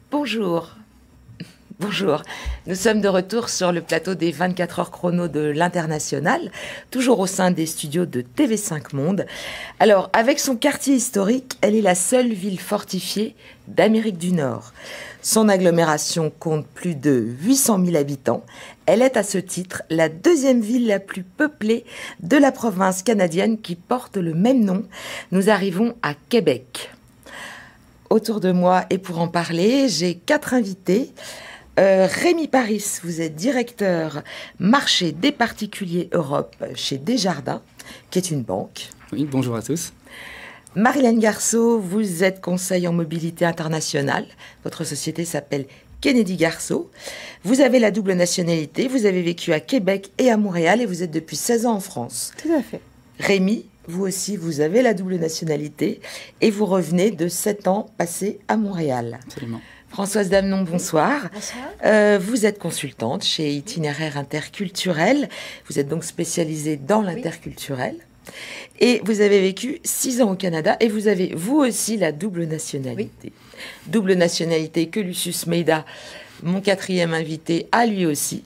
Bonjour. Bonjour. Nous sommes de retour sur le plateau des 24 heures chrono de l'International, toujours au sein des studios de TV5 Monde. Alors, avec son quartier historique, elle est la seule ville fortifiée d'Amérique du Nord. Son agglomération compte plus de 800 000 habitants. Elle est à ce titre la deuxième ville la plus peuplée de la province canadienne qui porte le même nom. Nous arrivons à Québec. Autour de moi, et pour en parler, j'ai 4 invités. Rémi Paris, vous êtes directeur marché des particuliers Europe chez Desjardins, qui est une banque. Oui, bonjour à tous. Marilène Garceau, vous êtes conseil en mobilité internationale. Votre société s'appelle Kennedy Garceau. Vous avez la double nationalité, vous avez vécu à Québec et à Montréal et vous êtes depuis 16 ans en France. Tout à fait. Rémi, vous aussi, vous avez la double nationalité et vous revenez de 7 ans passés à Montréal. Absolument. Françoise Damenon, bonsoir. Bonsoir. Vous êtes consultante chez Itinéraire Interculturel. Vous êtes donc spécialisée dans l'interculturel. Et vous avez vécu 6 ans au Canada et vous avez, vous aussi, la double nationalité. Oui. Double nationalité que Lucius Meida, mon 4e invité, a lui aussi.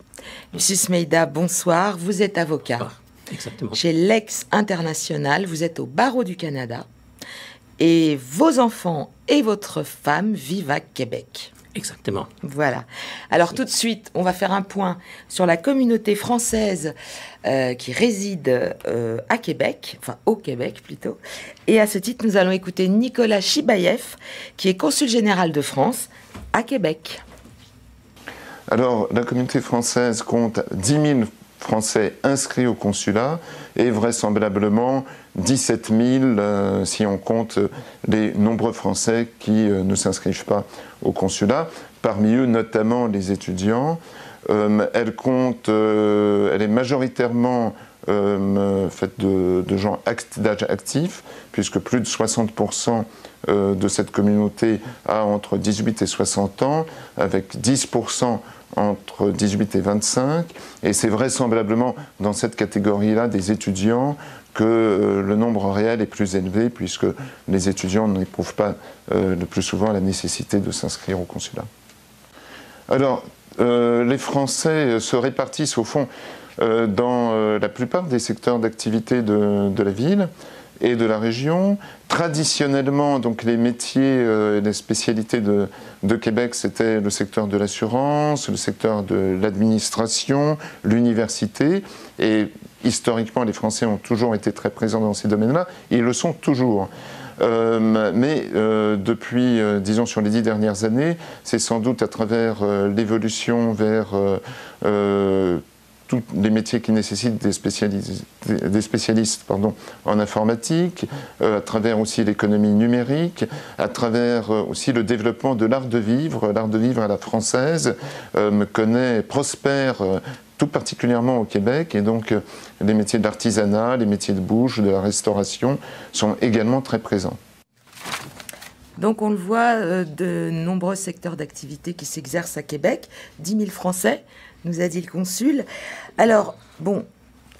Lucius Meida, bonsoir. Vous êtes avocat. Exactement. Chez Lex International, vous êtes au barreau du Canada et vos enfants et votre femme vivent à Québec. Exactement. Voilà. Alors tout de suite, on va faire un point sur la communauté française qui réside à Québec, enfin au Québec plutôt. Et à ce titre, nous allons écouter Nicolas Chibaïev, qui est consul général de France à Québec. Alors, la communauté française compte 10 000 Français inscrits au consulat et vraisemblablement 17 000 si on compte les nombreux Français qui ne s'inscrivent pas au consulat, parmi eux notamment les étudiants. Elle est majoritairement faite de gens d'âge actif, puisque plus de 60% de cette communauté a entre 18 et 60 ans, avec 10% entre 18 et 25, et c'est vraisemblablement dans cette catégorie-là des étudiants que le nombre réel est plus élevé, puisque les étudiants n'éprouvent pas le plus souvent la nécessité de s'inscrire au consulat. Alors, les Français se répartissent au fond dans la plupart des secteurs d'activité de la ville et de la région. Traditionnellement, donc, les métiers et les spécialités de Québec, c'était le secteur de l'assurance, le secteur de l'administration, l'université. Et historiquement, les Français ont toujours été très présents dans ces domaines-là. Ils le sont toujours. Mais depuis, disons, sur les 10 dernières années, c'est sans doute à travers l'évolution vers tous les métiers qui nécessitent des spécialistes en informatique, à travers aussi l'économie numérique, à travers aussi le développement de l'art de vivre à la française, prospère tout particulièrement au Québec, et donc les métiers de l'artisanat, les métiers de bouche, de la restauration sont également très présents. Donc on le voit, de nombreux secteurs d'activité qui s'exercent à Québec, 10 000 Français, nous a dit le consul. Alors, bon,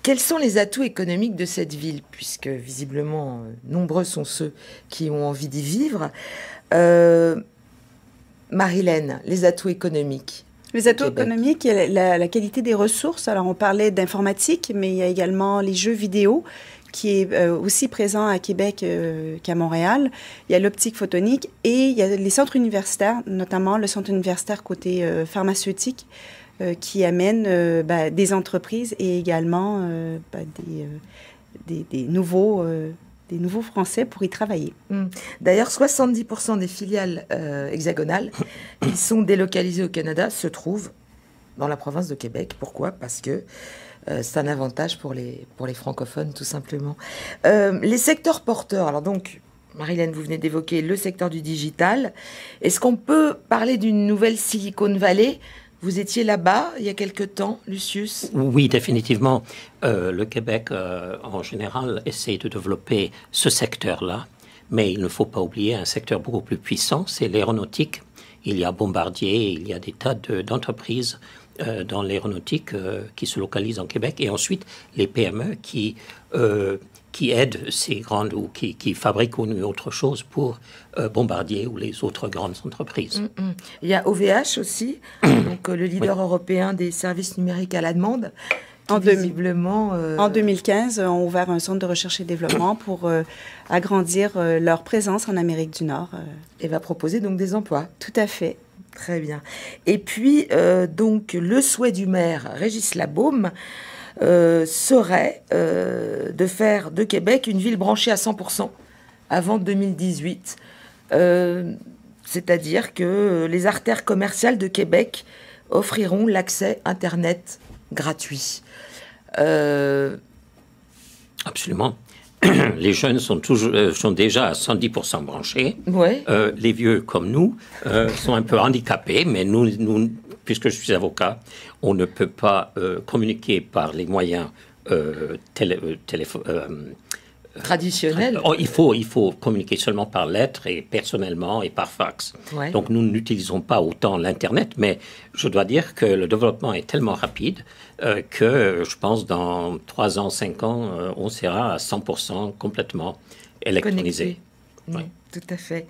quels sont les atouts économiques de cette ville, puisque visiblement, nombreux sont ceux qui ont envie d'y vivre. Marilène, les atouts économiques. Les atouts économiques, la qualité des ressources. Alors, on parlait d'informatique, mais il y a également les jeux vidéo, qui est aussi présent à Québec qu'à Montréal. Il y a l'optique photonique et il y a les centres universitaires, notamment le centre universitaire côté pharmaceutique, qui amène des entreprises et également des nouveaux Français pour y travailler. D'ailleurs, 70% des filiales hexagonales qui sont délocalisées au Canada se trouvent dans la province de Québec. Pourquoi ? Parce que c'est un avantage pour les francophones, tout simplement. Les secteurs porteurs, alors donc, Marilène, vous venez d'évoquer le secteur du digital. Est-ce qu'on peut parler d'une nouvelle Silicon Valley Vous étiez là-bas il y a quelque temps, Lucius? Oui, définitivement. Le Québec, en général, essaie de développer ce secteur-là, mais il ne faut pas oublier un secteur beaucoup plus puissant, c'est l'aéronautique. Il y a Bombardier, il y a des tas d'entreprises dans l'aéronautique qui se localisent en Québec, et ensuite les PME qui aident ces grandes ou qui fabriquent une autre chose pour Bombardier ou les autres grandes entreprises. Il y a OVH aussi, donc le leader européen des services numériques à la demande. En 2015, ont ouvert un centre de recherche et développement pour agrandir leur présence en Amérique du Nord. Et va proposer donc des emplois. Tout à fait. Très bien. Et puis, donc, le souhait du maire Régis Labaume serait de faire de Québec une ville branchée à 100% avant 2018. C'est-à-dire que les artères commerciales de Québec offriront l'accès Internet gratuit. Absolument. Les jeunes sont déjà à 110% branchés. Ouais. Les vieux comme nous sont un peu handicapés, mais nous, puisque je suis avocat, on ne peut pas communiquer par les moyens traditionnels. Il faut communiquer seulement par lettres et personnellement et par fax. Ouais. Donc nous n'utilisons pas autant l'Internet, mais je dois dire que le développement est tellement rapide que je pense dans 3 ans, 5 ans, on sera à 100% complètement électronisé. Oui, tout à fait.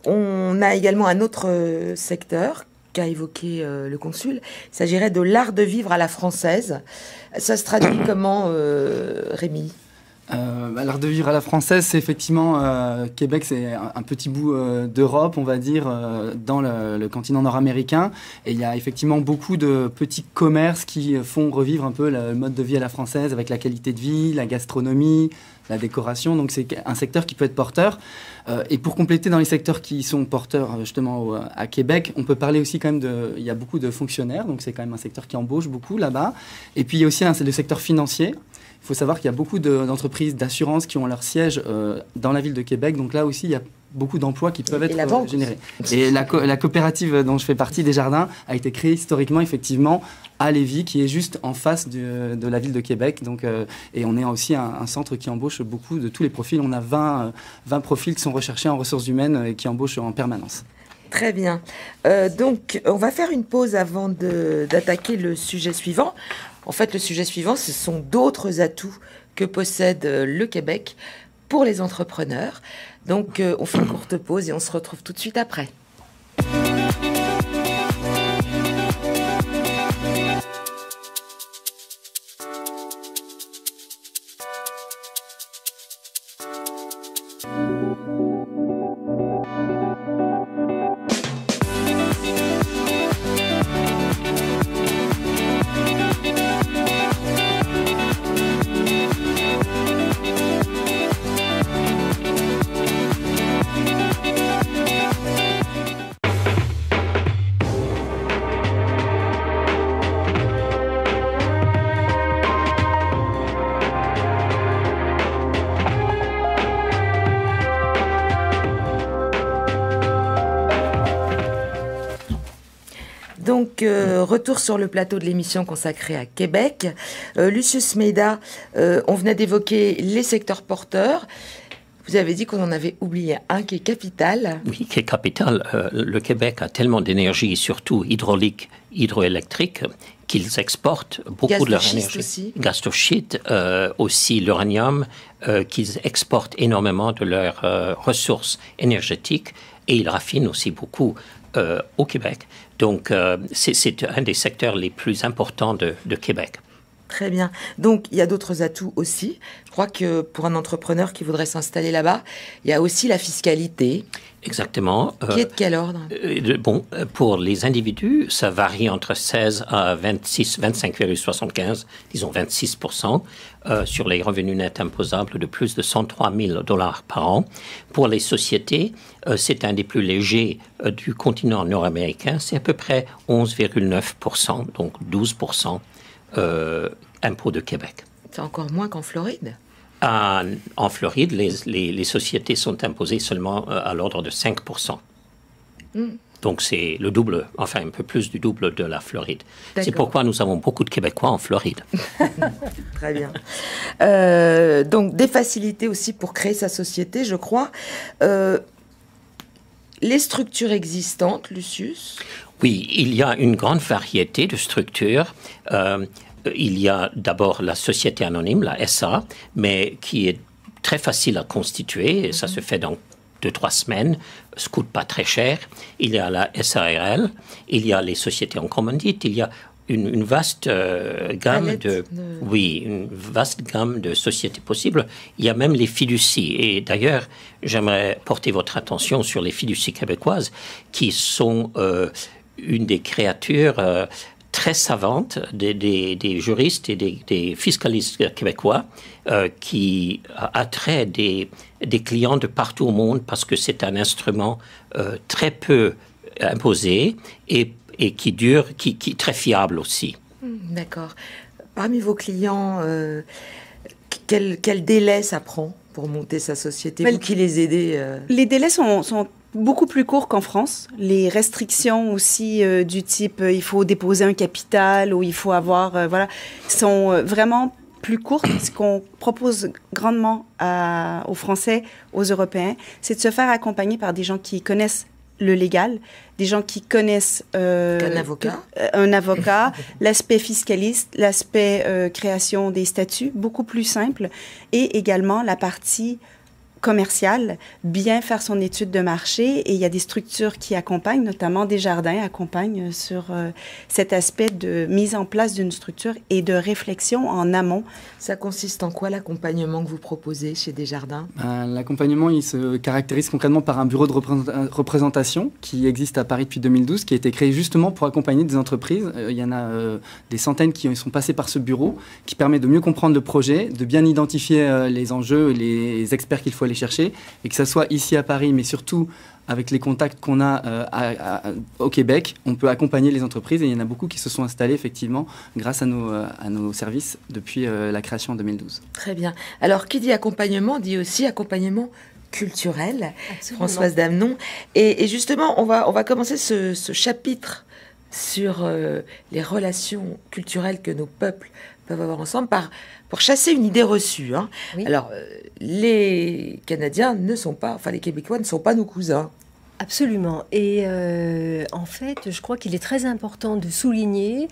On a également un autre secteur qu'a évoqué le consul. Il s'agirait de l'art de vivre à la française. Ça se traduit comment, Rémi ? L'art de vivre à la française, c'est effectivement Québec, c'est un petit bout d'Europe, on va dire, dans le continent nord-américain. Et il y a effectivement beaucoup de petits commerces qui font revivre un peu le mode de vie à la française avec la qualité de vie, la gastronomie, la décoration. Donc c'est un secteur qui peut être porteur. Et pour compléter dans les secteurs qui sont porteurs justement à Québec, on peut parler aussi quand même il y a beaucoup de fonctionnaires, donc c'est quand même un secteur qui embauche beaucoup là-bas. Et puis il y a aussi le secteur financier. Il faut savoir qu'il y a beaucoup d'entreprises d'assurance qui ont leur siège dans la ville de Québec. Donc là aussi, il y a beaucoup d'emplois qui peuvent être générés. Et la coopérative dont je fais partie, Desjardins, a été créée historiquement, effectivement, à Lévis, qui est juste en face de la ville de Québec. Donc, et on est aussi un centre qui embauche beaucoup de tous les profils. On a 20 profils qui sont recherchés en ressources humaines et qui embauchent en permanence. Très bien. Donc, on va faire une pause avant d'attaquer le sujet suivant. En fait, le sujet suivant, ce sont d'autres atouts que possède le Québec pour les entrepreneurs. Donc, on fait une courte pause et on se retrouve tout de suite après. Donc, retour sur le plateau de l'émission consacrée à Québec. Lucius Meida, on venait d'évoquer les secteurs porteurs. Vous avez dit qu'on en avait oublié un qui est capital. Oui, qui est capital. Le Québec a tellement d'énergie, surtout hydraulique, hydroélectrique, qu'ils exportent beaucoup de leur énergie. Aussi. Gaz de schiste, aussi l'uranium, qu'ils exportent énormément de leurs ressources énergétiques, et ils raffinent aussi beaucoup au Québec. Donc, c'est un des secteurs les plus importants de Québec. Très bien. Donc, il y a d'autres atouts aussi. Je crois que pour un entrepreneur qui voudrait s'installer là-bas, il y a aussi la fiscalité. Exactement. Qui est de quel ordre ? Bon, pour les individus, ça varie entre 16 à 25,75, disons 26%, sur les revenus nets imposables de plus de 103 000 $ par an. Pour les sociétés, c'est un des plus légers du continent nord-américain. C'est à peu près 11,9%, donc 12%. Impôts de Québec. C'est encore moins qu'en Floride. En Floride, les sociétés sont imposées seulement à l'ordre de 5%. Donc c'est le double, enfin un peu plus du double de la Floride. C'est D'accord. pourquoi nous avons beaucoup de Québécois en Floride. Très bien. Donc, des facilités aussi pour créer sa société, je crois. Les structures existantes, Lucius? Oui, il y a une grande variété de structures. Il y a d'abord la société anonyme, la SA, mais qui est très facile à constituer. Et ça se fait dans 2-3 semaines. Ça ne coûte pas très cher. Il y a la SARL, il y a les sociétés en commandite, il y a une vaste gamme une vaste gamme de sociétés possibles. Il y a même les fiducies. Et d'ailleurs, j'aimerais porter votre attention sur les fiducies québécoises qui sont une des créatures très savantes des juristes et des fiscalistes québécois qui attraient des clients de partout au monde parce que c'est un instrument très peu imposé et qui dure, qui est très fiable aussi. D'accord. Parmi vos clients, quel délai ça prend pour monter sa société? Vous qui les aidez Les délais sont beaucoup plus courts qu'en France. Les restrictions aussi du type il faut déposer un capital ou il faut avoir sont vraiment plus courtes. Ce qu'on propose grandement aux Français, aux Européens, c'est de se faire accompagner par des gens qui connaissent le légal, des gens qui connaissent un avocat, l'aspect fiscaliste, l'aspect création des statuts, beaucoup plus simple, et également la partie commerciale, bien faire son étude de marché. Et il y a des structures qui accompagnent, notamment Desjardins accompagnent sur cet aspect de mise en place d'une structure et de réflexion en amont. Ça consiste en quoi l'accompagnement que vous proposez chez Desjardins? L'accompagnement, il se caractérise concrètement par un bureau de représentation qui existe à Paris depuis 2012, qui a été créé justement pour accompagner des entreprises. Il y en a des centaines qui sont passées par ce bureau, qui permet de mieux comprendre le projet, de bien identifier les enjeux, les experts qu'il faut aller chercher, et que ça soit ici à Paris, mais surtout avec les contacts qu'on a au Québec, on peut accompagner les entreprises, et il y en a beaucoup qui se sont installés effectivement grâce à nos services depuis la création en 2012. Très bien. Alors, qui dit accompagnement dit aussi accompagnement culturel. Absolument. Françoise Damenon. Et justement, on va commencer ce chapitre sur les relations culturelles que nos peuples peuvent avoir ensemble pour chasser une idée reçue. Hein. Oui. Alors, les Canadiens les Québécois ne sont pas nos cousins. Absolument. Et en fait, je crois qu'il est très important de souligner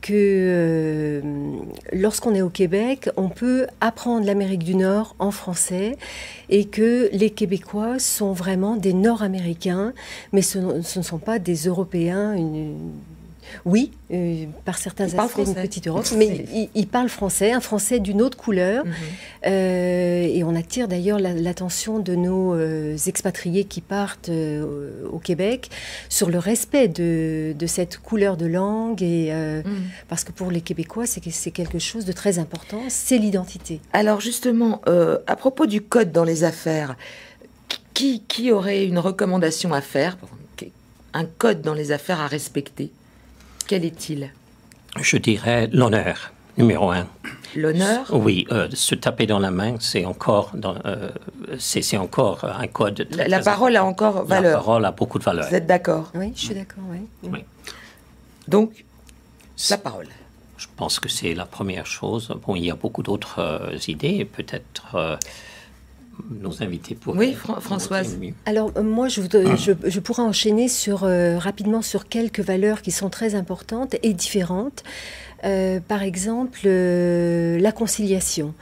que lorsqu'on est au Québec, on peut apprendre l'Amérique du Nord en français et que les Québécois sont vraiment des Nord-Américains, mais ce ne sont pas des Européens. Oui, par certains aspects, une petite Europe, mais ils parlent français, un français d'une autre couleur. Et on attire d'ailleurs l'attention de nos expatriés qui partent au Québec sur le respect de cette couleur de langue. Parce que pour les Québécois, c'est quelque chose de très important, c'est l'identité. Alors justement, à propos du code dans les affaires, qui aurait une recommandation à faire, un code dans les affaires à respecter? Quel est-il? Je dirais l'honneur, numéro 1. L'honneur? Oui, se taper dans la main, c'est encore un code. La parole a encore valeur. La parole a beaucoup de valeur. Vous êtes d'accord? Oui, je suis d'accord, oui. Oui. Donc, la parole. Je pense que c'est la première chose. Bon, il y a beaucoup d'autres idées, peut-être... nos invités pour... Oui, Françoise. Alors, moi, je pourrais enchaîner rapidement sur quelques valeurs qui sont très importantes et différentes. Par exemple, la conciliation.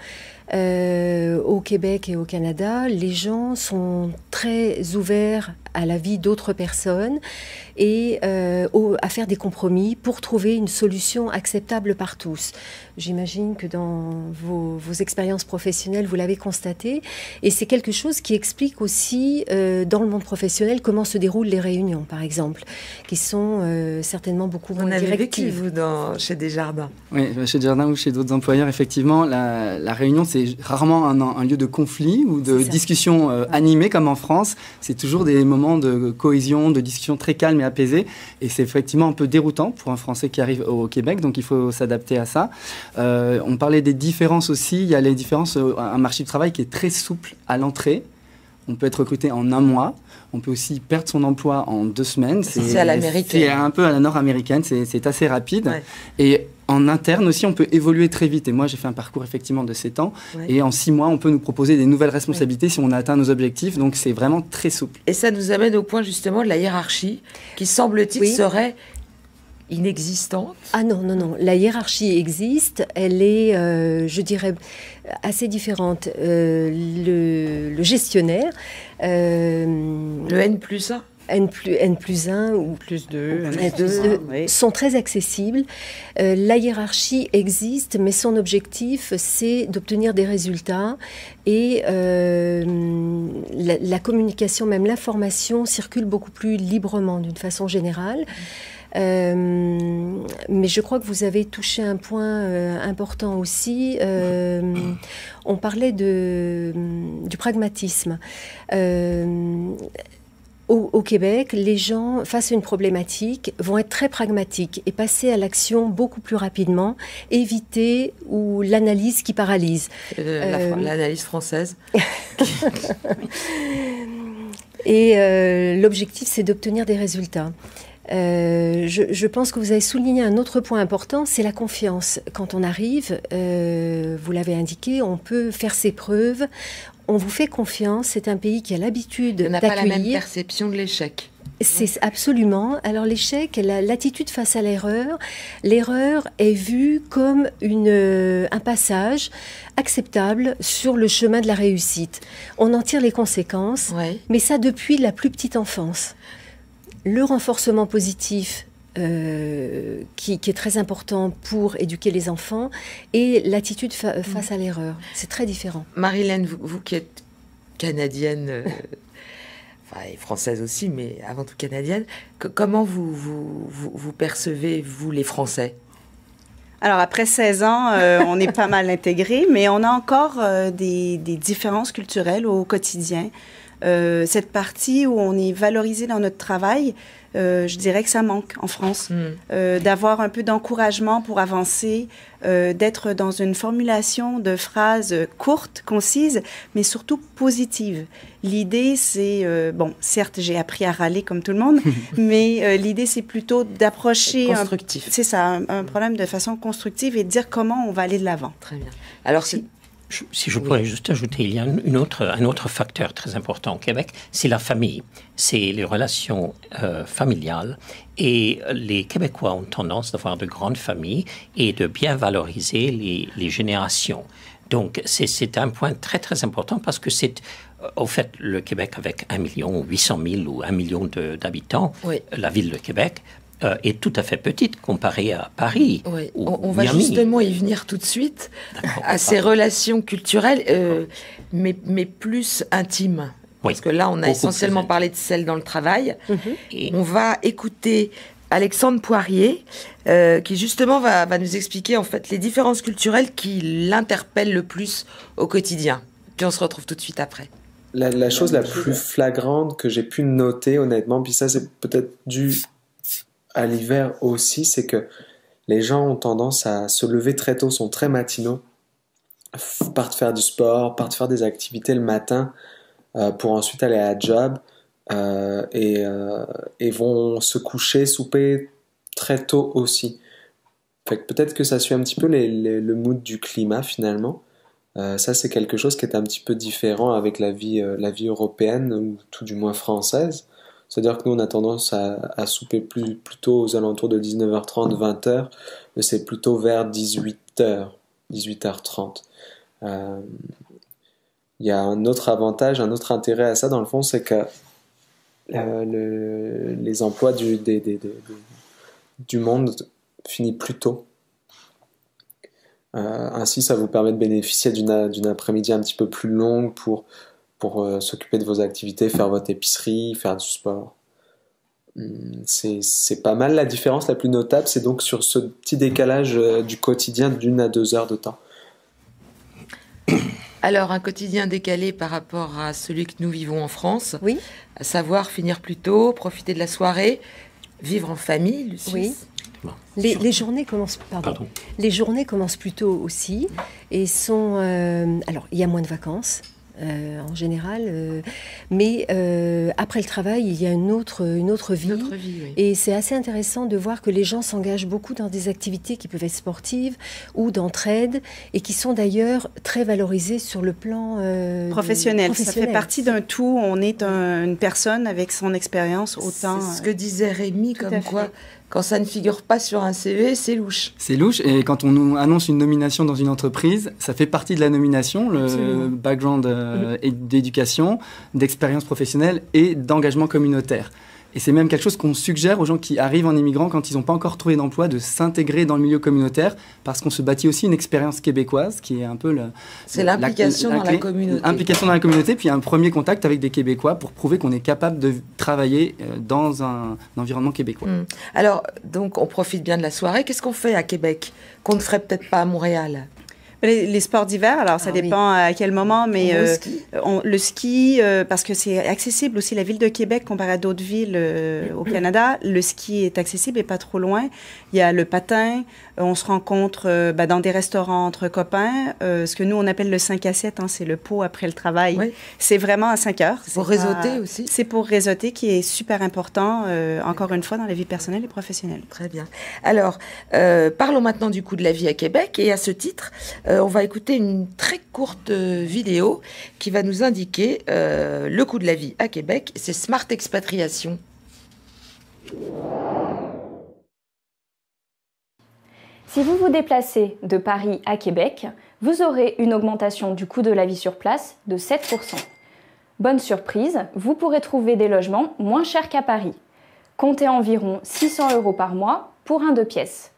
Au Québec et au Canada, les gens sont très ouverts à la vie d'autres personnes et à faire des compromis pour trouver une solution acceptable par tous. J'imagine que dans vos expériences professionnelles, vous l'avez constaté. Et c'est quelque chose qui explique aussi dans le monde professionnel comment se déroulent les réunions, par exemple, qui sont certainement beaucoup moins directives. Vous avez vécu, vous, chez Desjardins? Oui, chez Desjardins ou chez d'autres employeurs, effectivement, la réunion, c'est rarement un lieu de conflit ou de discussion animée comme en France. C'est toujours des moments de cohésion, de discussion très calme et apaisée. Et c'est effectivement un peu déroutant pour un Français qui arrive au Québec, donc il faut s'adapter à ça. On parlait des différences aussi. Il y a les différences, un marché du travail qui est très souple à l'entrée. On peut être recruté en 1 mois. On peut aussi perdre son emploi en 2 semaines. C'est à l'américaine. C'est un peu à la nord-américaine. C'est assez rapide. Ouais. Et en interne aussi, on peut évoluer très vite. Et moi, j'ai fait un parcours effectivement de 7 ans. Ouais. Et en 6 mois, on peut nous proposer des nouvelles responsabilités si on a atteint nos objectifs. Donc, c'est vraiment très souple. Et ça nous amène au point justement de la hiérarchie, qui semble-t-il serait inexistante. Ah non, non, non. La hiérarchie existe. Elle est, je dirais, assez différente. Le gestionnaire... le N+1 N+1 ou plus 2, N+2 sont très accessibles. La hiérarchie existe, mais son objectif, c'est d'obtenir des résultats et la communication, même l'information, circule beaucoup plus librement d'une façon générale. Mais je crois que vous avez touché un point important aussi. On parlait du pragmatisme. Au Québec, les gens, face à une problématique, vont être très pragmatiques et passer à l'action beaucoup plus rapidement, éviter l'analyse qui paralyse. L'analyse française. Et l'objectif, c'est d'obtenir des résultats. Je pense que vous avez souligné un autre point important, c'est la confiance. Quand on arrive, vous l'avez indiqué, on peut faire ses preuves, on vous fait confiance, c'est un pays qui a l'habitude d'accueillir. On n'a pas la même perception de l'échec. C'est absolument. Alors l'échec, l'attitude face à l'erreur est vue comme un passage acceptable sur le chemin de la réussite. On en tire les conséquences, mais ça depuis la plus petite enfance. Le renforcement positif, qui est très important pour éduquer les enfants, et l'attitude face à l'erreur. C'est très différent. Marilène, vous qui êtes canadienne, et française aussi, mais avant tout canadienne, comment vous percevez, vous, les Français ? Alors, après 16 ans, on est pas mal intégrés, mais on a encore des différences culturelles au quotidien. Cette partie où on est valorisé dans notre travail, je dirais que ça manque en France. D'avoir un peu d'encouragement pour avancer, d'être dans une formulation de phrases courtes, concises, mais surtout positives. L'idée, c'est... bon, certes, j'ai appris à râler comme tout le monde, mais l'idée, c'est plutôt d'approcher... Constructif. C'est ça, un problème de façon constructive et de dire comment on va aller de l'avant. Très bien. Alors, si je pourrais juste ajouter, il y a un autre facteur très important au Québec, c'est la famille, c'est les relations familiales. Et les Québécois ont tendance d'avoir de grandes familles et de bien valoriser les générations. Donc, c'est un point très, très important parce que c'est, au fait, le Québec avec 1 800 000 ou 1 million d'habitants, la ville de Québec, est tout à fait petite comparée à Paris. Oui. Ou on va Miami. justement y venir tout de suite, à ces relations culturelles, mais plus intimes. Parce que là, on a essentiellement parlé de celles dans le travail. Et on va écouter Alexandre Poirier, qui justement va nous expliquer en fait les différences culturelles qui l'interpellent le plus au quotidien. Puis on se retrouve tout de suite après. La chose la plus flagrante que j'ai pu noter, honnêtement, puis ça c'est peut-être dû à l'hiver aussi, c'est que les gens ont tendance à se lever très tôt, sont très matinaux, partent faire du sport, partent faire des activités le matin pour ensuite aller à la job et vont se coucher, souper très tôt aussi. Fait que peut-être que ça suit un petit peu le mood du climat finalement. Ça c'est quelque chose qui est un petit peu différent avec la vie européenne ou tout du moins française. C'est-à-dire que nous, on a tendance à souper plutôt aux alentours de 19h30, 20h, mais c'est plutôt vers 18h, 18h30. Il y a un autre avantage, un autre intérêt à ça, dans le fond, c'est que les emplois du monde finissent plus tôt. Ainsi, ça vous permet de bénéficier d'une après-midi un petit peu plus longue pour s'occuper de vos activités, faire votre épicerie, faire du sport. C'est pas mal. La différence la plus notable, c'est donc sur ce petit décalage du quotidien d'1 à 2 heures de temps. Alors, un quotidien décalé par rapport à celui que nous vivons en France, à savoir finir plus tôt, profiter de la soirée, vivre en famille, Lucie. Oui. Les journées commencent, Les journées commencent plus tôt aussi et sont... alors, il y a moins de vacances. en général. Mais après le travail, il y a une autre vie. Oui. Et c'est assez intéressant de voir que les gens s'engagent beaucoup dans des activités qui peuvent être sportives ou d'entraide et qui sont d'ailleurs très valorisées sur le plan professionnel. Ça fait partie d'un tout. On est une personne avec son expérience autant. C'est ce que disait Rémi, comme quoi, quand ça ne figure pas sur un CV, c'est louche. C'est louche, et quand on nous annonce une nomination dans une entreprise, ça fait partie de la nomination, le background d'éducation, d'expérience professionnelle et d'engagement communautaire. Et c'est même quelque chose qu'on suggère aux gens qui arrivent en immigrant quand ils n'ont pas encore trouvé d'emploi, de s'intégrer dans le milieu communautaire, parce qu'on se bâtit aussi une expérience québécoise qui est un peu c'est l'implication dans la communauté. Implication dans la communauté, puis un premier contact avec des Québécois pour prouver qu'on est capable de travailler dans un environnement québécois. Alors, donc, on profite bien de la soirée. Qu'est-ce qu'on fait à Québec qu'on ne ferait peut-être pas à Montréal ? Les sports d'hiver, alors ça dépend à quel moment, mais le ski, parce que c'est accessible aussi, la ville de Québec comparé à d'autres villes au Canada, le ski est accessible et pas trop loin. Il y a le patin, on se rencontre dans des restaurants entre copains, ce que nous on appelle le 5 à 7, c'est le pot après le travail. Oui. C'est vraiment à 5 heures. Pour réseauter aussi. C'est pour réseauter qui est super important, encore une fois, dans la vie personnelle et professionnelle. Très bien. Alors, parlons maintenant du coût de la vie à Québec, et à ce titre, on va écouter une très courte vidéo qui va nous indiquer le coût de la vie à Québec. C'est Smart Expatriation. Si vous vous déplacez de Paris à Québec, vous aurez une augmentation du coût de la vie sur place de 7%. Bonne surprise, vous pourrez trouver des logements moins chers qu'à Paris. Comptez environ 600 € par mois pour un 2 pièces.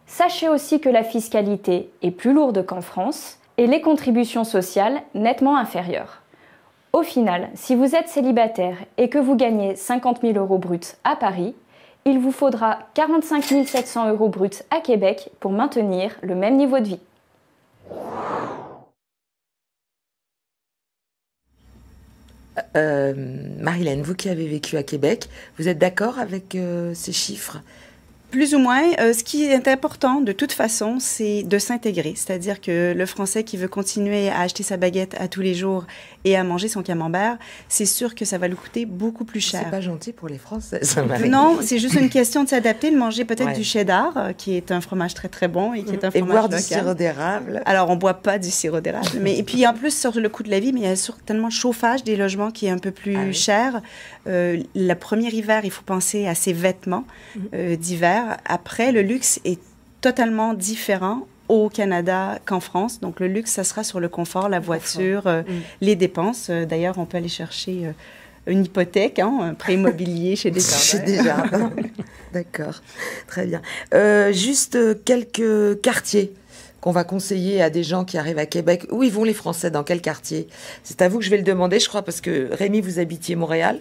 Sachez aussi que la fiscalité est plus lourde qu'en France et les contributions sociales nettement inférieures. Au final, si vous êtes célibataire et que vous gagnez 50 000 € bruts à Paris, il vous faudra 45 700 € bruts à Québec pour maintenir le même niveau de vie. Marilène, vous qui avez vécu à Québec, vous êtes d'accord avec ces chiffres ? Plus ou moins. Ce qui est important, de toute façon, c'est de s'intégrer. C'est-à-dire que le Français qui veut continuer à acheter sa baguette à tous les jours et à manger son camembert, c'est sûr que ça va lui coûter beaucoup plus cher. C'est pas gentil pour les Français. Non, c'est juste une question de s'adapter, de manger peut-être du cheddar, qui est un fromage très très bon et qui est un fromage boire local. Du sirop d'érable. Alors, on boit pas du sirop d'érable. Et puis, en plus, sur le coût de la vie, mais il y a certainement le chauffage des logements qui est un peu plus cher. Le premier hiver, il faut penser à ses vêtements d'hiver. Après, le luxe est totalement différent au Canada qu'en France. Donc, le luxe, ça sera sur le confort, la voiture, les dépenses. D'ailleurs, on peut aller chercher une hypothèque, un prêt immobilier chez Desjardins. Chez Desjardins. D'accord, très bien. Juste quelques quartiers qu'on va conseiller à des gens qui arrivent à Québec. Où ils vont les Français? Dans quel quartier? C'est à vous que je vais le demander, je crois, parce que Rémi, vous habitiez Montréal.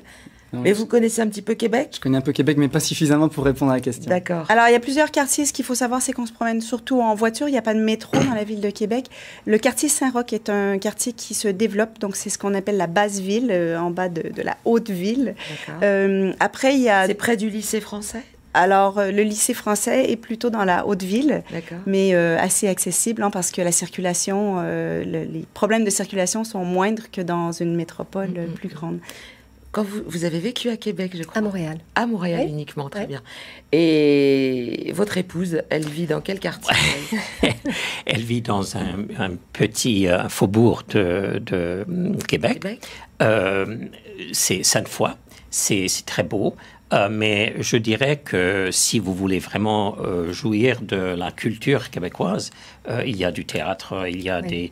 Oui. Mais vous connaissez un petit peu Québec? Je connais un peu Québec, mais pas suffisamment pour répondre à la question. D'accord. Alors, il y a plusieurs quartiers. Ce qu'il faut savoir, c'est qu'on se promène surtout en voiture. Il n'y a pas de métro dans la ville de Québec. Le quartier Saint-Roch est un quartier qui se développe. Donc, c'est ce qu'on appelle la basse ville, en bas de la haute ville. Après, il y a... C'est près du lycée français? Alors, le lycée français est plutôt dans la haute ville, mais assez accessible parce que la circulation, les problèmes de circulation sont moindres que dans une métropole plus grande. Quand vous avez vécu à Québec, je crois. À Montréal. À Montréal uniquement, très bien. Et votre épouse, elle vit dans quel quartier? Elle vit dans un petit faubourg de Québec. C'est Sainte-Foy. C'est très beau. Mais je dirais que si vous voulez vraiment jouir de la culture québécoise, il y a du théâtre, il y a des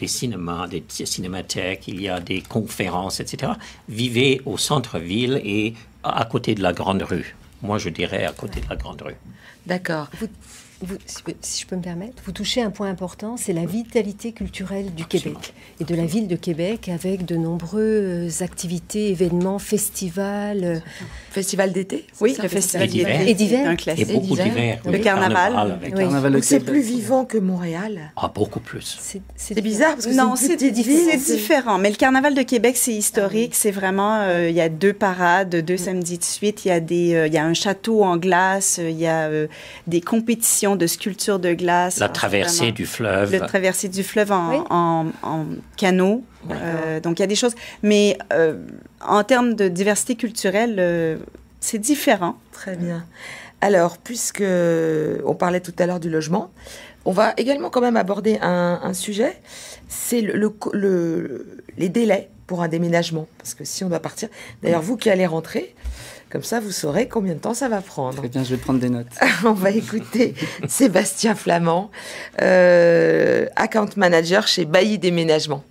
cinémas, des cinémathèques, il y a des conférences, etc. Vivez au centre-ville et à côté de la Grande Rue. Moi, je dirais à côté de la Grande Rue. D'accord. Si je peux me permettre, vous touchez un point important, c'est la vitalité culturelle du Québec et de la ville de Québec avec de nombreuses activités, événements, festivals. Festival d'été? Oui, le festival d'été. Et d'hiver. Et beaucoup d'hiver. Le carnaval. Donc c'est plus vivant que Montréal? Ah, beaucoup plus. C'est bizarre parce que c'est différent. Mais le carnaval de Québec, c'est historique. C'est vraiment, il y a 2 parades, 2 samedis de suite. Il y a un château en glace. Il y a des compétitions d'expositions, de sculptures de glace. La traversée du fleuve. La traversée du fleuve Oui. en canot. Donc, il y a des choses. Mais en termes de diversité culturelle, c'est différent. Très bien. Alors, puisque on parlait tout à l'heure du logement, on va également quand même aborder un sujet, c'est les délais pour un déménagement. Parce que si on doit partir... D'ailleurs, vous qui allez rentrer, comme ça, vous saurez combien de temps ça va prendre. Très bien, je vais prendre des notes. On va écouter Sébastien Flamand, account manager chez Bailly Déménagement.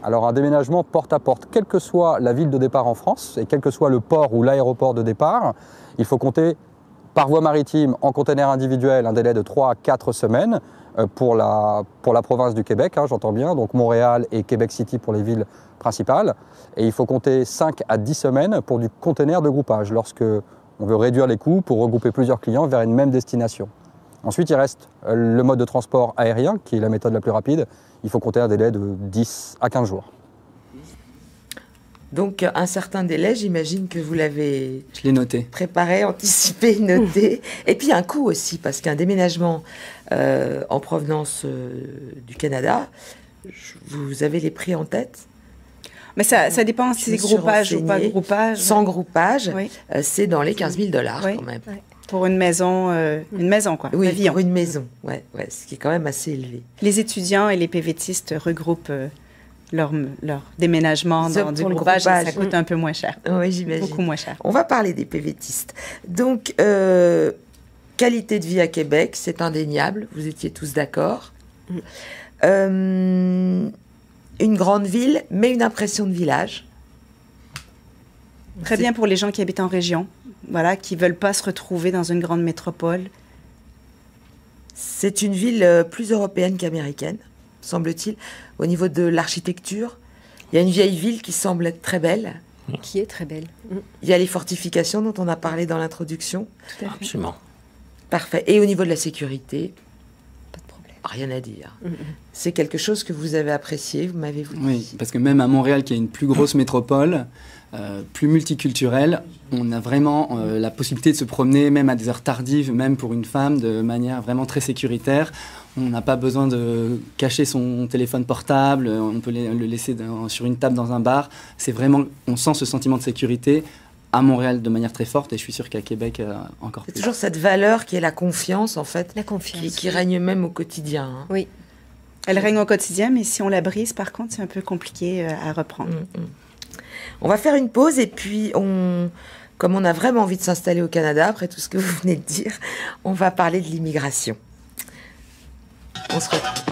Alors un déménagement porte à porte, quelle que soit la ville de départ en France et quel que soit le port ou l'aéroport de départ, il faut compter par voie maritime en container individuel un délai de 3 à 4 semaines pour la province du Québec, j'entends bien, donc Montréal et Québec City pour les villes principales. Et il faut compter 5 à 10 semaines pour du container de groupage, lorsque on veut réduire les coûts pour regrouper plusieurs clients vers une même destination. Ensuite, il reste le mode de transport aérien, qui est la méthode la plus rapide. Il faut compter un délai de 10 à 15 jours. Donc, un certain délai, j'imagine que vous l'avez Je l'ai noté. préparé, anticipé, noté. Et puis, un coût aussi, parce qu'un déménagement en provenance du Canada, vous avez les prix en tête? Mais ça dépend si c'est groupage ou pas groupage. Sans groupage, Oui. C'est dans les 15 000 $ Oui. quand même. Ouais. Pour une maison, quoi. Oui, Pavillon. pour une maison, ouais, ce qui est quand même assez élevé. Les étudiants et les PVTistes regroupent leur déménagement Ça, dans du pour le groupage, et groupage. ça coûte un peu moins cher. Oui, j'imagine. Beaucoup moins cher. On va parler des PVTistes. Donc, qualité de vie à Québec, c'est indéniable, vous étiez tous d'accord. Une grande ville, mais une impression de village. Très bien pour les gens qui habitent en région, voilà, qui ne veulent pas se retrouver dans une grande métropole. C'est une ville plus européenne qu'américaine, semble-t-il, au niveau de l'architecture. Il y a une vieille ville qui semble être très belle. Qui est très belle. Il y a les fortifications dont on a parlé dans l'introduction. Tout à fait. Absolument. Parfait. Et au niveau de la sécurité, Pas de problème. rien à dire. C'est quelque chose que vous avez apprécié, vous m'avez dit. Oui, parce que même à Montréal, qui est une plus grosse métropole, plus multiculturelle, on a vraiment la possibilité de se promener, même à des heures tardives, même pour une femme, de manière vraiment très sécuritaire. On n'a pas besoin de cacher son téléphone portable, on peut le laisser sur une table dans un bar. C'est vraiment, on sent ce sentiment de sécurité à Montréal de manière très forte, et je suis sûr qu'à Québec encore C'est plus. toujours cette valeur qui est la confiance, en fait, La confiance. qui règne même au quotidien. Hein. Oui. Elle règne au quotidien, mais si on la brise, par contre, c'est un peu compliqué à reprendre. On va faire une pause et puis comme on a vraiment envie de s'installer au Canada, après tout ce que vous venez de dire, on va parler de l'immigration. On se retrouve.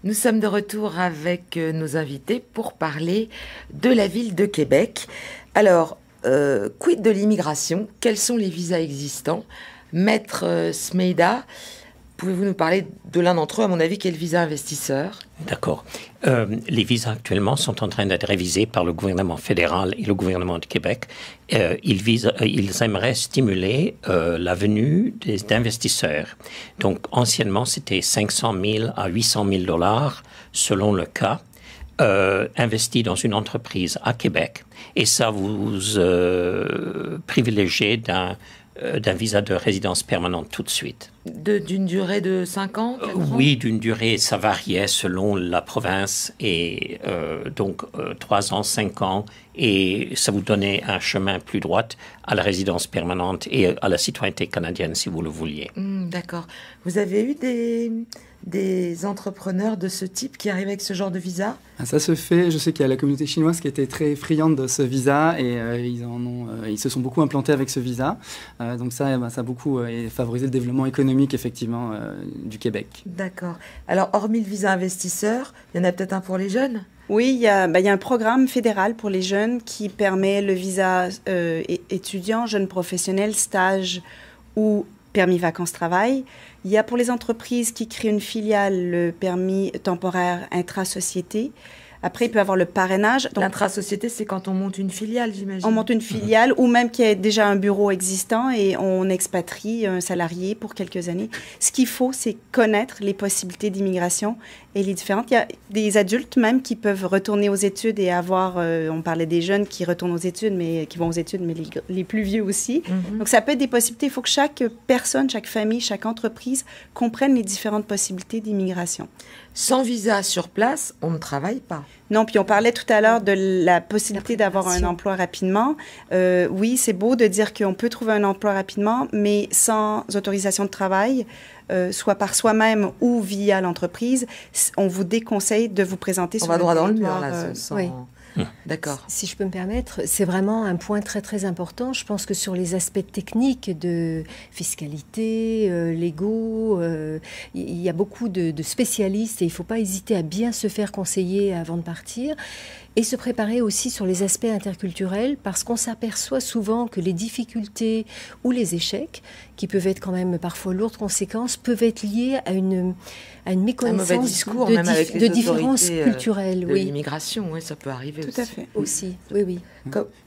Nous sommes de retour avec nos invités pour parler de la ville de Québec. Alors, quid de l'immigration? Quels sont les visas existants? Maître Smeida, Pouvez-vous nous parler de l'un d'entre eux, à mon avis, qui est le visa investisseur? D'accord. Les visas actuellement sont en train d'être révisés par le gouvernement fédéral et le gouvernement du Québec. Ils aimeraient stimuler la venue d'investisseurs. Donc, anciennement, c'était 500 000 à 800 000 dollars selon le cas. Investi dans une entreprise à Québec. Et ça vous privilégiez d'un visa de résidence permanente tout de suite. D'une durée de 5 ans, 4 ans? Oui, d'une durée, ça variait selon la province, et donc 3 ans, 5 ans, et ça vous donnait un chemin plus droit à la résidence permanente et à la citoyenneté canadienne, si vous le vouliez. D'accord. Vous avez eu des entrepreneurs de ce type qui arrivent avec ce genre de visa? Ça se fait. Je sais qu'il y a la communauté chinoise qui était très friande de ce visa et ils se sont beaucoup implantés avec ce visa. Donc ça a beaucoup favorisé le développement économique, effectivement, du Québec. D'accord. Alors, hormis le visa investisseur, il y en a peut-être un pour les jeunes? Oui, il y a un programme fédéral pour les jeunes qui permet le visa étudiant, jeune professionnel, stage ou permis vacances-travail. Il y a pour les entreprises qui créent une filiale le permis temporaire intra-société. Après, il peut y avoir le parrainage. L'intra-société, c'est quand on monte une filiale, j'imagine. On monte une filiale ou même qu'il y a déjà un bureau existant et on expatrie un salarié pour quelques années. Ce qu'il faut, c'est connaître les possibilités d'immigration et les différentes. Il y a des adultes même qui peuvent retourner aux études et avoir, on parlait des jeunes qui retournent aux études, mais qui vont aux études, mais les plus vieux aussi. Donc, ça peut être des possibilités. Il faut que chaque personne, chaque famille, chaque entreprise comprenne les différentes possibilités d'immigration. Sans visa sur place, on ne travaille pas. Non, puis on parlait tout à l'heure de la possibilité d'avoir un emploi rapidement. Oui, c'est beau de dire qu'on peut trouver un emploi rapidement, mais sans autorisation de travail, soit par soi-même ou via l'entreprise, on vous déconseille de vous présenter sur le territoire. On va droit dans le mur, là, sans... Oui. D'accord. Si je peux me permettre, c'est vraiment un point très très important. Je pense que sur les aspects techniques de fiscalité, légaux, il y a beaucoup de spécialistes et il ne faut pas hésiter à bien se faire conseiller avant de partir. Et se préparer aussi sur les aspects interculturels, parce qu'on s'aperçoit souvent que les difficultés ou les échecs, qui peuvent être quand même parfois lourdes conséquences, peuvent être liés à une méconnaissance un mauvais discours, même avec les de différences culturelles. De l'immigration, oui, ça peut arriver aussi. Tout à fait. Aussi, oui.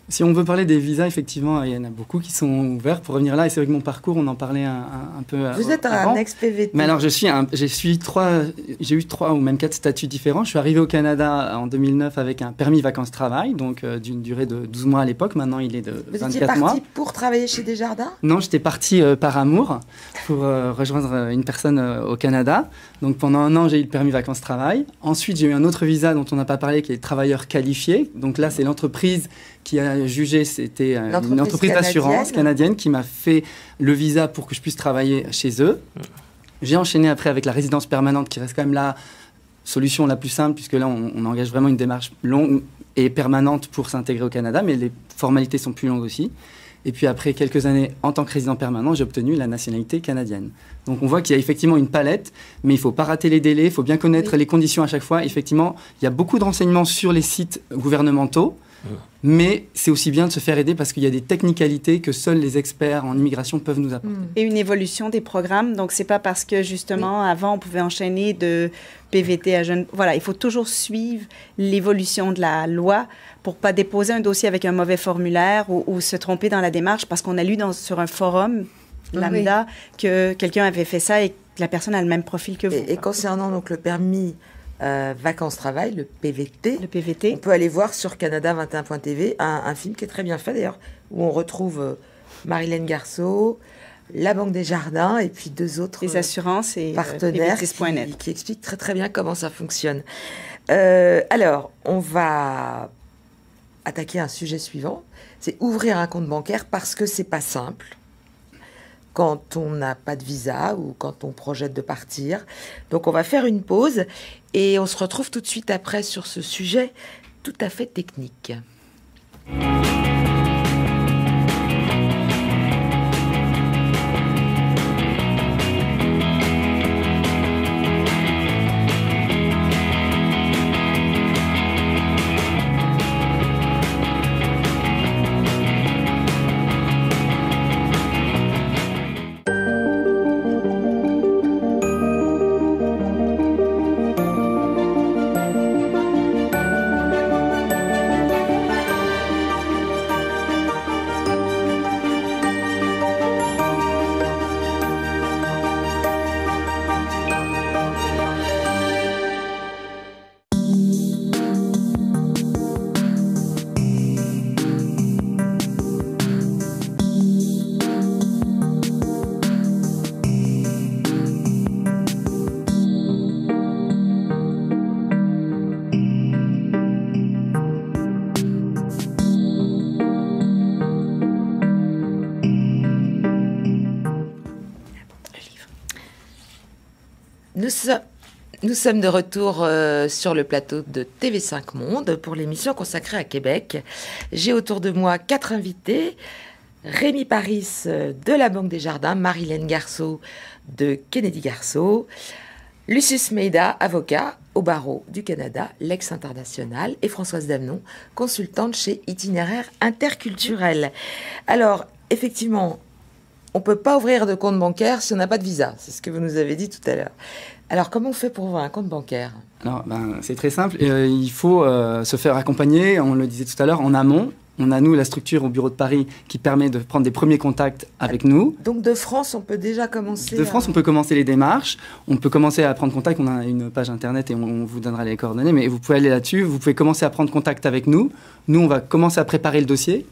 Si on veut parler des visas, effectivement, il y en a beaucoup qui sont ouverts pour revenir là. Et c'est vrai que mon parcours, on en parlait un peu avant. Vous êtes un ex-PVT. Mais alors, j'ai eu 3 ou même 4 statuts différents. Je suis arrivé au Canada en 2009 avec un permis vacances-travail, donc d'une durée de 12 mois à l'époque. Maintenant, il est de 24 mois. Vous étiez parti pour travailler chez Desjardins? Non, j'étais parti par amour pour rejoindre une personne au Canada. Donc, pendant 1 an, j'ai eu le permis vacances-travail. Ensuite, j'ai eu un autre visa dont on n'a pas parlé, qui est travailleur qualifié. Donc là, c'est l'entreprise qui a jugé, c'était une entreprise d'assurance canadienne qui m'a fait le visa pour que je puisse travailler chez eux. J'ai enchaîné après avec la résidence permanente qui reste quand même la solution la plus simple, puisque là, on engage vraiment une démarche longue et permanente pour s'intégrer au Canada, mais les formalités sont plus longues aussi. Et puis après quelques années en tant que résident permanent, j'ai obtenu la nationalité canadienne. Donc on voit qu'il y a effectivement une palette, mais il ne faut pas rater les délais, il faut bien connaître les conditions à chaque fois. Effectivement, il y a beaucoup de renseignements sur les sites gouvernementaux, mais c'est aussi bien de se faire aider parce qu'il y a des technicalités que seuls les experts en immigration peuvent nous apporter. Et une évolution des programmes, donc c'est pas parce que justement avant on pouvait enchaîner de PVT à jeune. Voilà, il faut toujours suivre l'évolution de la loi pour pas déposer un dossier avec un mauvais formulaire ou se tromper dans la démarche parce qu'on a lu sur un forum lambda que quelqu'un avait fait ça et que la personne a le même profil que vous. Et concernant donc le permis vacances-travail, le PVT, on peut aller voir sur Canada21.tv un film qui est très bien fait d'ailleurs, où on retrouve Marilène Garceau, la Banque Desjardins et puis 2 autres les assurances et partenaires qui expliquent très très bien comment ça fonctionne. Alors, on va attaquer un sujet suivant, c'est ouvrir un compte bancaire parce que c'est pas simple quand on n'a pas de visa ou quand on projette de partir. Donc on va faire une pause et on se retrouve tout de suite après sur ce sujet tout à fait technique. Nous sommes de retour sur le plateau de TV5 Monde pour l'émission consacrée à Québec. J'ai autour de moi 4 invités. Rémi Paris de la Banque des Jardins, Marilène Garceau de Kennedy Garceau, Lucius Meida, avocat au barreau du Canada, Lex International, et Françoise Damenon, consultante chez Itinéraire Interculturel. Alors, effectivement, on ne peut pas ouvrir de compte bancaire si on n'a pas de visa. C'est ce que vous nous avez dit tout à l'heure. Alors, comment on fait pour ouvrir un compte bancaire? Alors, c'est très simple. Il faut se faire accompagner, on le disait tout à l'heure, en amont. On a, nous, la structure au bureau de Paris qui permet de prendre des premiers contacts avec nous. Donc, de France, on peut déjà commencer... De France, on peut commencer les démarches. On peut commencer à prendre contact. On a une page Internet et on vous donnera les coordonnées. Mais vous pouvez aller là-dessus. Vous pouvez commencer à prendre contact avec nous. Nous, on va commencer à préparer le dossier.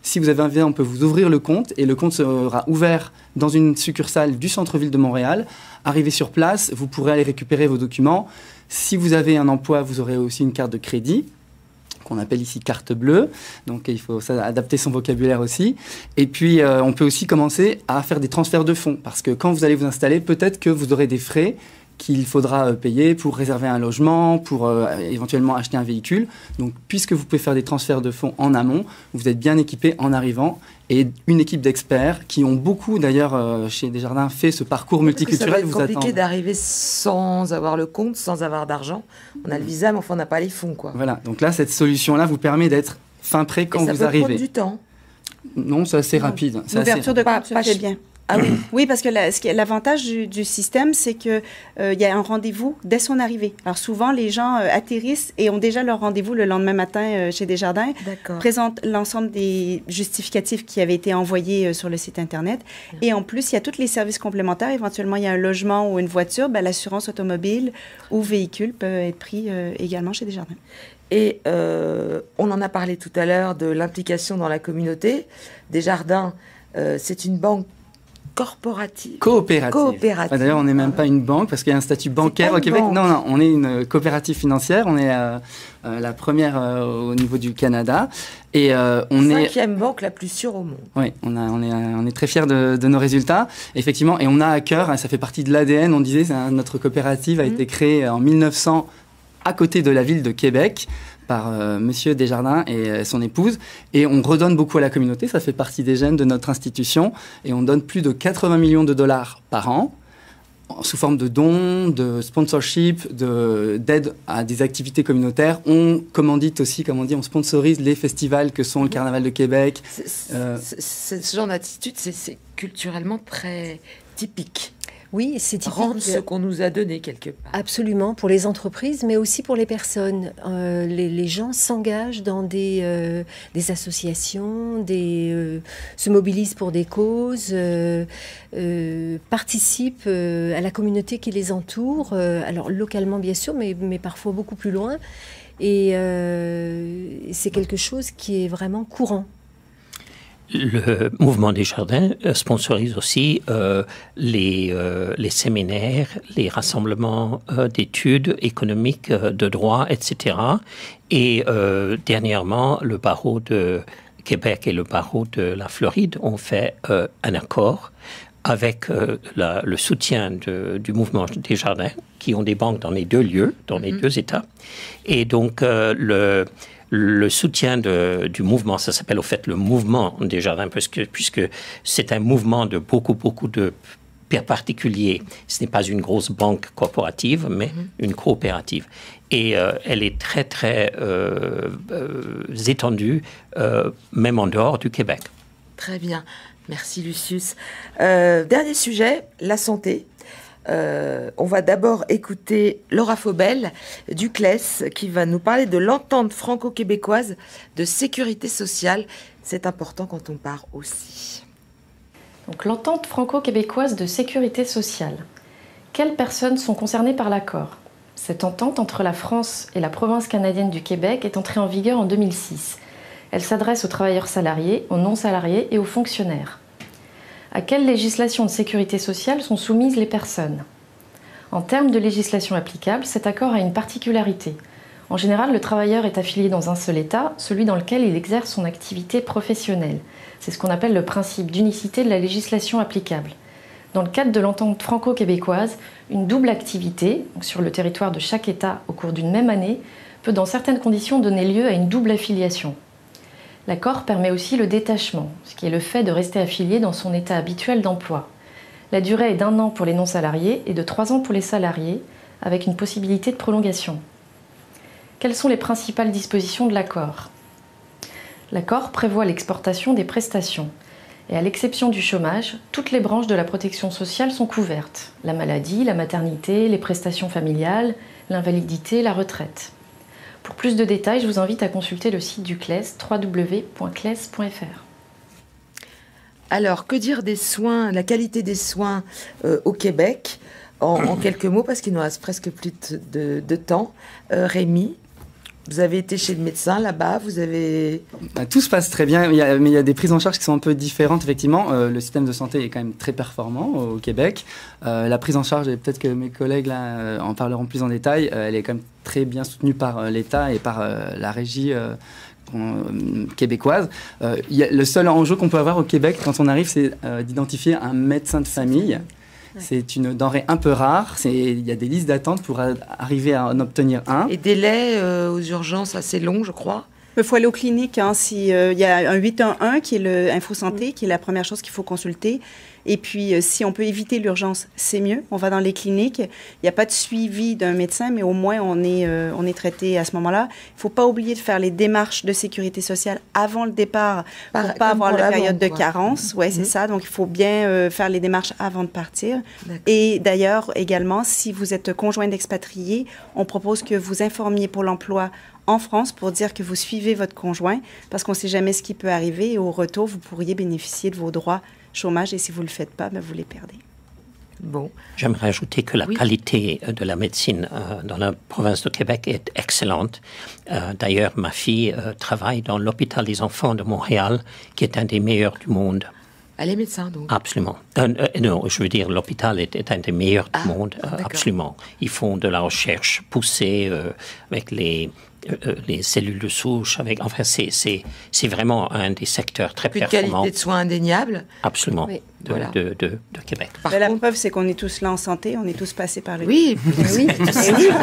Si vous avez envie, on peut vous ouvrir le compte. Et le compte sera ouvert dans une succursale du centre-ville de Montréal. Arrivé sur place, vous pourrez aller récupérer vos documents. Si vous avez un emploi, vous aurez aussi une carte de crédit, qu'on appelle ici carte bleue, donc il faut adapter son vocabulaire aussi. Et puis on peut aussi commencer à faire des transferts de fonds, parce que quand vous allez vous installer, peut-être que vous aurez des frais qu'il faudra payer pour réserver un logement, pour éventuellement acheter un véhicule. Donc puisque vous pouvez faire des transferts de fonds en amont, vous êtes bien équipé en arrivant, et une équipe d'experts qui ont beaucoup d'ailleurs chez Desjardins fait ce parcours multiculturel. C'est compliqué d'arriver sans avoir le compte, sans avoir d'argent. On a le visa, mais enfin on n'a pas les fonds, quoi. Voilà, donc là cette solution-là vous permet d'être fin prêt quand vous arrivez. Ça peut prendre du temps. Non, c'est assez rapide. L'ouverture de compte se fait bien. Ah oui. Oui, parce que l'avantage du système, c'est qu'il y a un rendez-vous dès son arrivée. Alors souvent, les gens atterrissent et ont déjà leur rendez-vous le lendemain matin chez Desjardins, présentent l'ensemble des justificatifs qui avaient été envoyés sur le site Internet. Et en plus, il y a tous les services complémentaires. Éventuellement, il y a un logement ou une voiture. L'assurance automobile ou véhicule peut être pris également chez Desjardins. Et on en a parlé tout à l'heure de l'implication dans la communauté. Desjardins, c'est une banque coopérative. D'ailleurs, on n'est même pas une banque parce qu'il y a un statut bancaire au Québec. Non, on est une coopérative financière. On est la première au niveau du Canada. Et on est 5e banque la plus sûre au monde. Oui, on est très fiers de nos résultats. Effectivement, et on a à cœur, ça fait partie de l'ADN, on disait, notre coopérative a été créée en 1900 à côté de la ville de Québec, par Monsieur Desjardins et son épouse. Et on redonne beaucoup à la communauté, ça fait partie des gènes de notre institution. Et on donne plus de 80 millions de dollars par an, sous forme de dons, de sponsorship, d'aide à des activités communautaires. On commandite aussi, comme on dit, on sponsorise les festivals que sont le Carnaval de Québec. Ce genre d'attitude, c'est culturellement très typique. Oui, c'est typique. Rendre ce qu'on nous a donné quelque part. Absolument, pour les entreprises, mais aussi pour les personnes. Les gens s'engagent dans des associations, se mobilisent pour des causes, participent à la communauté qui les entoure, alors localement bien sûr, mais parfois beaucoup plus loin. Et c'est quelque chose qui est vraiment courant. Le mouvement Desjardins sponsorise aussi les séminaires, les rassemblements d'études économiques, de droit, etc. Et dernièrement, le barreau de Québec et le barreau de la Floride ont fait un accord avec le soutien du mouvement Desjardins, qui ont des banques dans les deux lieux, dans les deux États. Et donc, le soutien du mouvement, ça s'appelle au fait le mouvement Desjardins, puisque c'est un mouvement de beaucoup de particuliers. Ce n'est pas une grosse banque corporative, mais une coopérative. Et elle est très, très étendue, même en dehors du Québec. Très bien. Merci, Lucius. Dernier sujet, la santé. On va d'abord écouter Laura Faubel du CLES qui va nous parler de l'entente franco-québécoise de sécurité sociale. C'est important quand on part aussi. Donc, l'entente franco-québécoise de sécurité sociale. Quelles personnes sont concernées par l'accord? Cette entente entre la France et la province canadienne du Québec est entrée en vigueur en 2006. Elle s'adresse aux travailleurs salariés, aux non-salariés et aux fonctionnaires. À quelle législation de sécurité sociale sont soumises les personnes? En termes de législation applicable, cet accord a une particularité. En général, le travailleur est affilié dans un seul État, celui dans lequel il exerce son activité professionnelle. C'est ce qu'on appelle le principe d'unicité de la législation applicable. Dans le cadre de l'entente franco-québécoise, une double activité, donc sur le territoire de chaque État au cours d'une même année, peut dans certaines conditions donner lieu à une double affiliation. L'accord permet aussi le détachement, ce qui est le fait de rester affilié dans son état habituel d'emploi. La durée est d'1 an pour les non-salariés et de 3 ans pour les salariés, avec une possibilité de prolongation. Quelles sont les principales dispositions de l'accord ? L'accord prévoit l'exportation des prestations. Et à l'exception du chômage, toutes les branches de la protection sociale sont couvertes. La maladie, la maternité, les prestations familiales, l'invalidité, la retraite. Pour plus de détails, je vous invite à consulter le site du CLES, www.cles.fr. Alors, que dire des soins, la qualité des soins au Québec, en quelques mots, parce qu'il nous reste presque plus de temps. Rémi, vous avez été chez le médecin là-bas, vous avez... Tout se passe très bien, mais il y a des prises en charge qui sont un peu différentes, effectivement. Le système de santé est quand même très performant au Québec. La prise en charge, et peut-être que mes collègues là, en parleront plus en détail, elle est quand même très bien soutenue par l'État et par la régie québécoise. Le seul enjeu qu'on peut avoir au Québec quand on arrive, c'est d'identifier un médecin de famille. C'est une denrée un peu rare. Il y a des listes d'attente pour arriver à en obtenir un. Et délai aux urgences assez longs, je crois. Il faut aller aux cliniques. Il y a un 811 qui est l'Info Santé, qui est la première chose qu'il faut consulter. Et puis, si on peut éviter l'urgence, c'est mieux. On va dans les cliniques. Il n'y a pas de suivi d'un médecin, mais au moins, on est traité à ce moment-là. Il ne faut pas oublier de faire les démarches de sécurité sociale avant le départ pour ne pas avoir la période de carence. Oui, c'est ça. Donc, il faut bien faire les démarches avant de partir. Et d'ailleurs, également, si vous êtes conjoint d'expatrié, on propose que vous informiez Pôle emploi en France pour dire que vous suivez votre conjoint, parce qu'on ne sait jamais ce qui peut arriver. Et au retour, vous pourriez bénéficier de vos droits chômage, et si vous ne le faites pas, vous les perdez. Bon. J'aimerais ajouter que la qualité de la médecine dans la province de Québec est excellente. D'ailleurs, ma fille travaille dans l'hôpital des enfants de Montréal, qui est un des meilleurs du monde. Elle est médecin, donc? Absolument. Non, je veux dire, l'hôpital est un des meilleurs du monde, absolument. Ils font de la recherche poussée avec les cellules de souche. Enfin, c'est vraiment un des secteurs très performants. Une qualité de soins indéniable. Absolument, de Québec. La preuve, c'est qu'on est tous là en santé, on est tous passés par le... Oui, oui,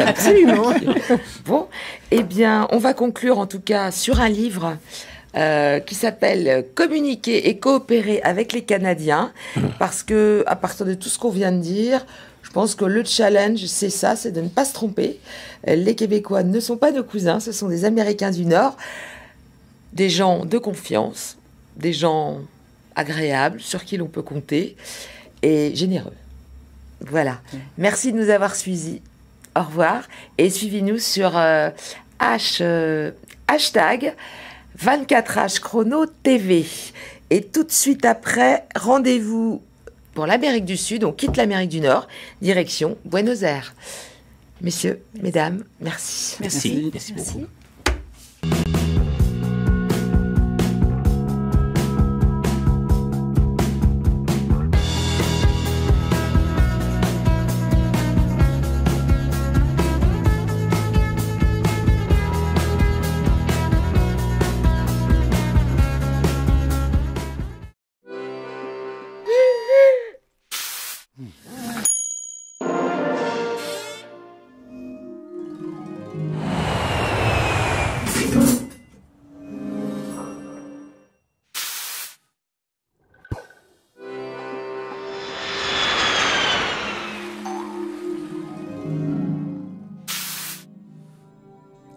absolument. Bon, eh bien, on va conclure en tout cas sur un livre qui s'appelle « Communiquer et coopérer avec les Canadiens », parce que à partir de tout ce qu'on vient de dire, je pense que le challenge, c'est ça, c'est de ne pas se tromper. Les Québécois ne sont pas nos cousins, ce sont des Américains du Nord, des gens de confiance, des gens agréables, sur qui l'on peut compter, et généreux. Voilà. Merci de nous avoir suivis. Au revoir. Et suivez-nous sur hashtag 24H Chrono TV. Et tout de suite après, rendez-vous pour l'Amérique du Sud. On quitte l'Amérique du Nord, direction Buenos Aires. Messieurs, mesdames, merci. Merci beaucoup.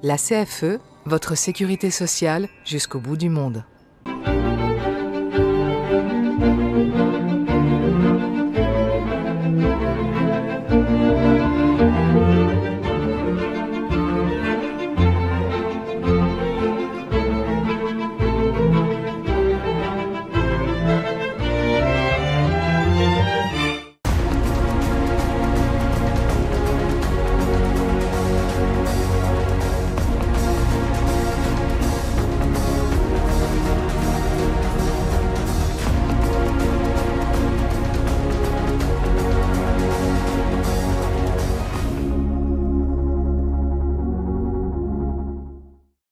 La CFE, votre sécurité sociale jusqu'au bout du monde.